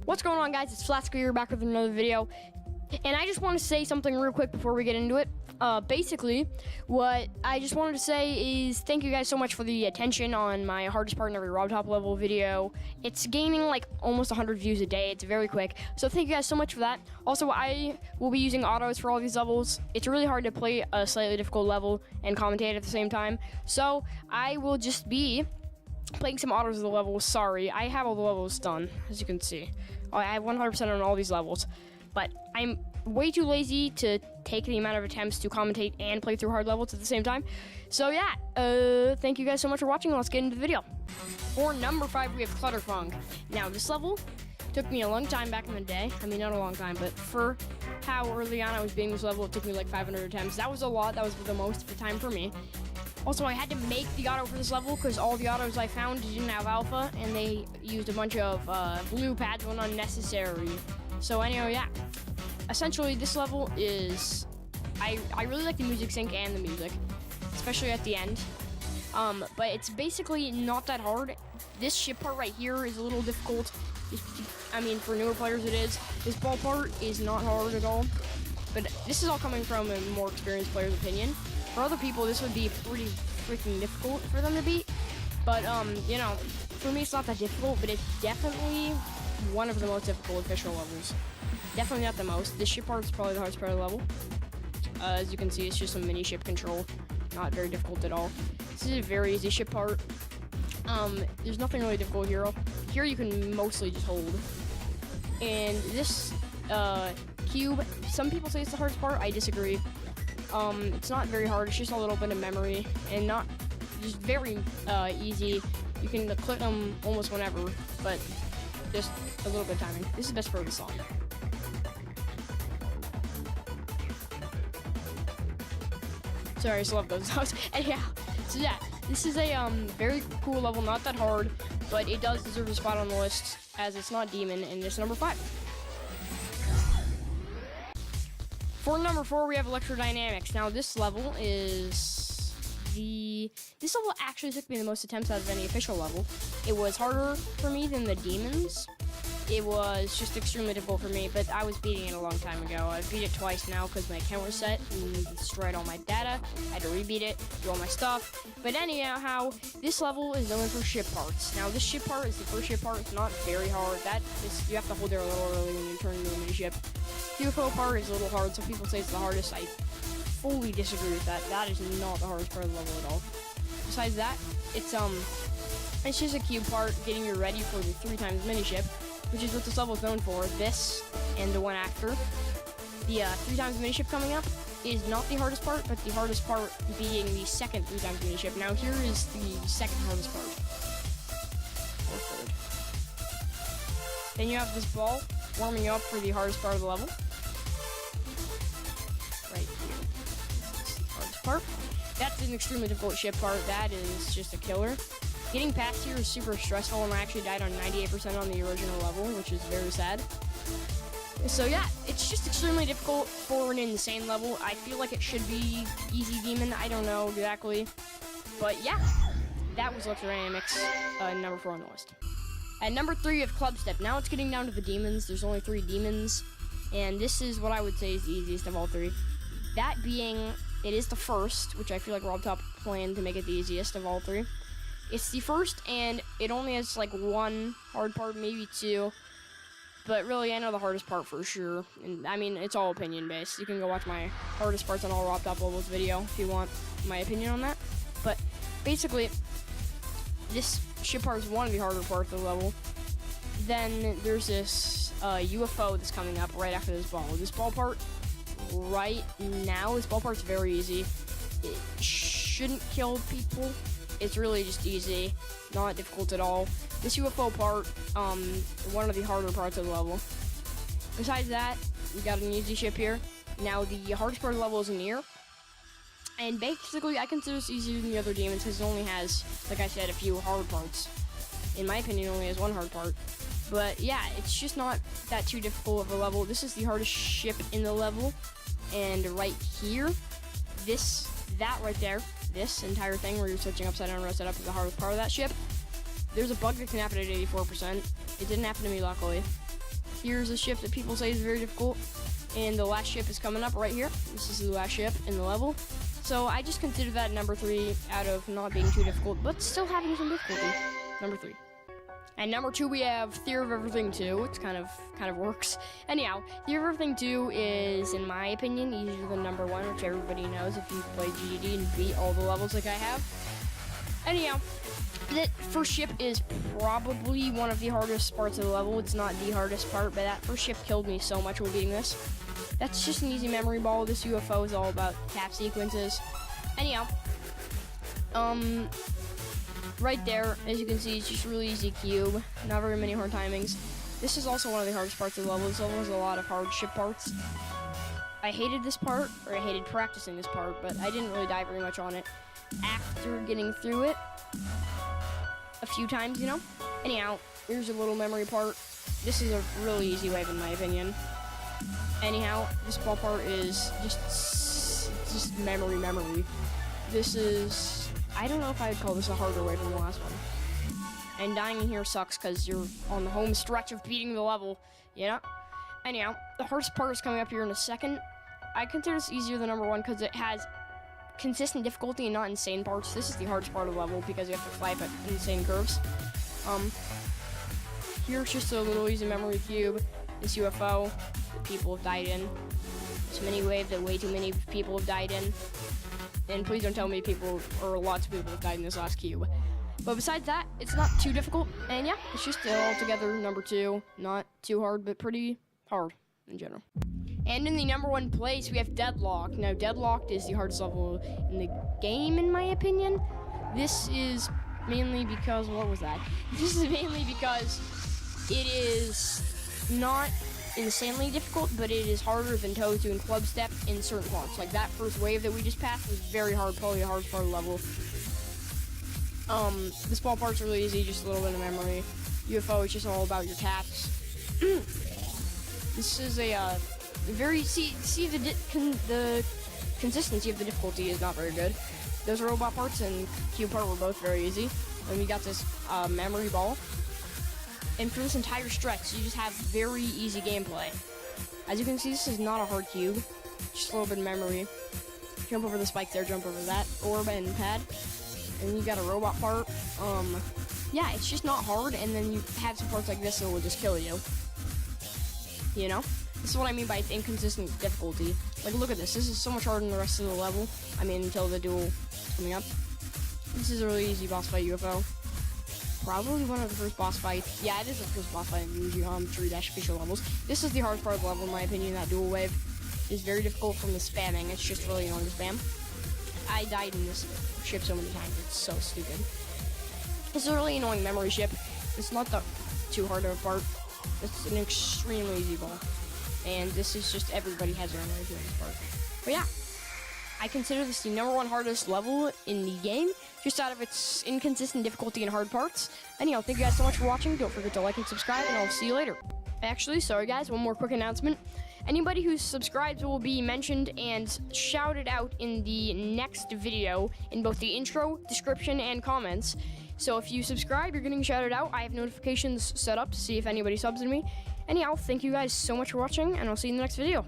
What's going on, guys? It's Flatsky here, back with another video. And I just want to say something real quick before we get into it. Basically, what I just wanted to say is thank you guys so much for the attention on my hardest part in every Robtop level video. It's gaining like almost 100 views a day. It's very quick. So thank you guys so much for that. Also, I will be using autos for all these levels. It's really hard to play a slightly difficult level and commentate at the same time. So I will just be playing some autos of the levels. Sorry, I have all the levels done, as you can see. I have 100% on all these levels. But I'm way too lazy to take the amount of attempts to commentate and play through hard levels at the same time. So yeah, thank you guys so much for watching. Let's get into the video. For number 5, we have Clutterfunk. Now, this level took me a long time back in the day. I mean, not a long time, but for how early on I was beating this level, it took me like 500 attempts. That was a lot. That was the most of the time for me. Also, I had to make the auto for this level because all the autos I found didn't have alpha, and they used a bunch of blue pads when unnecessary. So anyway, yeah. Essentially, this level is... I really like the music sync and the music, especially at the end. But it's basically not that hard. This ship part right here is a little difficult. I mean, for newer players it is. This ball part is not hard at all. But this is all coming from a more experienced player's opinion. For other people, this would be pretty freaking difficult for them to beat. But, you know, for me it's not that difficult, but it's definitely one of the most difficult official levels. Definitely not the most. This ship part is probably the hardest part of the level. As you can see, it's just some mini ship control. Not very difficult at all. This is a very easy ship part. There's nothing really difficult here. Here you can mostly just hold. And this cube, some people say it's the hardest part. I disagree. It's not very hard. It's just a little bit of memory and not just very easy. You can click them almost whenever, but just a little bit of timing. This is the best part of the song. Sorry, I just love those sounds. Anyhow, so yeah, this is a very cool level, not that hard, but it does deserve a spot on the list as it's not demon, and it's number 5. For number 4, we have Electrodynamics. Now, this level is this level actually took me the most attempts out of any official level. It was harder for me than the demons. It was just extremely difficult for me, but I was beating it a long time ago. I beat it twice now because my account was set and destroyed all my data. I had to rebeat it, do all my stuff. But anyhow, this level is known for ship parts. Now, this ship part is the first ship part. It's not very hard. You have to hold there a little early when you turn into a mini ship. The UFO part is a little hard. Some people say it's the hardest. I fully disagree with that. That is not the hardest part of the level at all. Besides that, it's just a cube part getting you ready for the 3x mini ship, which is what this level is known for. This and the one after. The 3x mini ship coming up is not the hardest part, but the hardest part being the second 3x mini ship. Now here is the second hardest part. Or third. Then you have this ball warming you up for the hardest part of the level. Right here. This is the hardest part. That's an extremely difficult ship part. That is just a killer. Getting past here is super stressful, and I actually died on 98% on the original level, which is very sad. So yeah, it's just extremely difficult for an insane level. I feel like it should be easy demon. I don't know exactly. But yeah, that was Electrodynamics, number 4 on the list. At number 3, we have Clubstep. Now it's getting down to the demons. There's only 3 demons, and this is what I would say is the easiest of all 3. That being, it is the first, which I feel like Robtop planned to make it the easiest of all 3. It's the first, and it only has like 1 hard part, maybe 2. But really, I know the hardest part for sure. And I mean, it's all opinion based. You can go watch my hardest parts on all Robtop levels video if you want my opinion on that. But basically, this ship part is one of the harder parts of the level. Then there's this UFO that's coming up right after this ball. This ball part, right now, this ball part's very easy. It shouldn't kill people. It's really just easy, not difficult at all. This UFO part, one of the harder parts of the level. Besides that, we got an easy ship here. Now, the hardest part of the level is in here. And basically, I consider this easier than the other demons because it only has, like I said, a few hard parts. In my opinion, it only has 1 hard part. But yeah, it's just not that too difficult of a level. This is the hardest ship in the level. And right here, that right there, this entire thing where you're switching upside down row setup is the hardest part of that ship. There's a bug that can happen at 84%. It didn't happen to me, luckily. Here's a ship that people say is very difficult, and the last ship is coming up right here. This is the last ship in the level. So I just consider that number 3 out of not being too difficult, but still having some difficulty. Number 3. And number 2, we have Theory of Everything 2. It's kind of works. Anyhow, Theory of Everything 2 is, in my opinion, easier than number 1, which everybody knows if you've played GD and beat all the levels like I have. Anyhow, that first ship is probably one of the hardest parts of the level. It's not the hardest part, but that first ship killed me so much while beating this. That's just an easy memory ball. This UFO is all about tap sequences. Anyhow, right there, as you can see, it's just a really easy cube. Not very many hard timings. This is also one of the hardest parts of the level. This level has a lot of hard ship parts. I hated this part, or I hated practicing this part, but I didn't really die very much on it after getting through it a few times, you know? Anyhow, here's a little memory part. This is a really easy wave in my opinion. Anyhow, this ball part is just memory. This is, I don't know if I would call this a harder wave than the last one. And dying in here sucks because you're on the home stretch of beating the level, you know? Anyhow, the hardest part is coming up here in a second. I consider this easier than number 1 because it has consistent difficulty and not insane parts. This is the hardest part of the level because you have to fly up at insane curves. Here's just a little easy memory cube. This UFO that people have died in. This mini wave that way too many people have died in. And please don't tell me lots of people have died in this last cube. But besides that, it's not too difficult. And yeah, it's just altogether number 2. Not too hard, but pretty hard in general. And in the number 1 place, we have Deadlocked. Now, Deadlocked is the hardest level in the game, in my opinion. This is mainly because, what was that? This is mainly because it is not insanely difficult, but it is harder than Toad 2 and Club Step in certain parts. Like that first wave that we just passed was very hard, probably the hardest part of the level. This ball part's really easy, just a little bit of memory. UFO is just all about your taps. This is a the consistency of the difficulty is not very good. Those robot parts and cube part were both very easy. And we got this memory ball. And for this entire stretch, you just have very easy gameplay. As you can see, this is not a hard cube. Just a little bit of memory. Jump over the spike there, jump over that orb and pad. And you got a robot part. Yeah, it's just not hard, and then you have some parts like this that will just kill you. You know? This is what I mean by inconsistent difficulty. Like, look at this. This is so much harder than the rest of the level. I mean, until the duel is coming up. This is a really easy boss fight UFO. Probably one of the first boss fights. Yeah, it is the first boss fight in the Geometry-Official levels. This is the hardest part of the level, in my opinion. That dual wave is very difficult from the spamming. It's just really annoying to spam. I died in this ship so many times. It's so stupid. It's a really annoying memory ship. It's not too hard of a part. It's an extremely easy ball. And this is just, everybody has their own way of doing this part. But yeah, I consider this the number 1 hardest level in the game, just out of its inconsistent difficulty and hard parts. Anyhow, thank you guys so much for watching. Don't forget to like and subscribe, and I'll see you later. Actually, sorry guys, one more quick announcement. Anybody who subscribes will be mentioned and shouted out in the next video in both the intro, description, and comments. So if you subscribe, you're getting shouted out. I have notifications set up to see if anybody subs to me. Anyhow, thank you guys so much for watching, and I'll see you in the next video.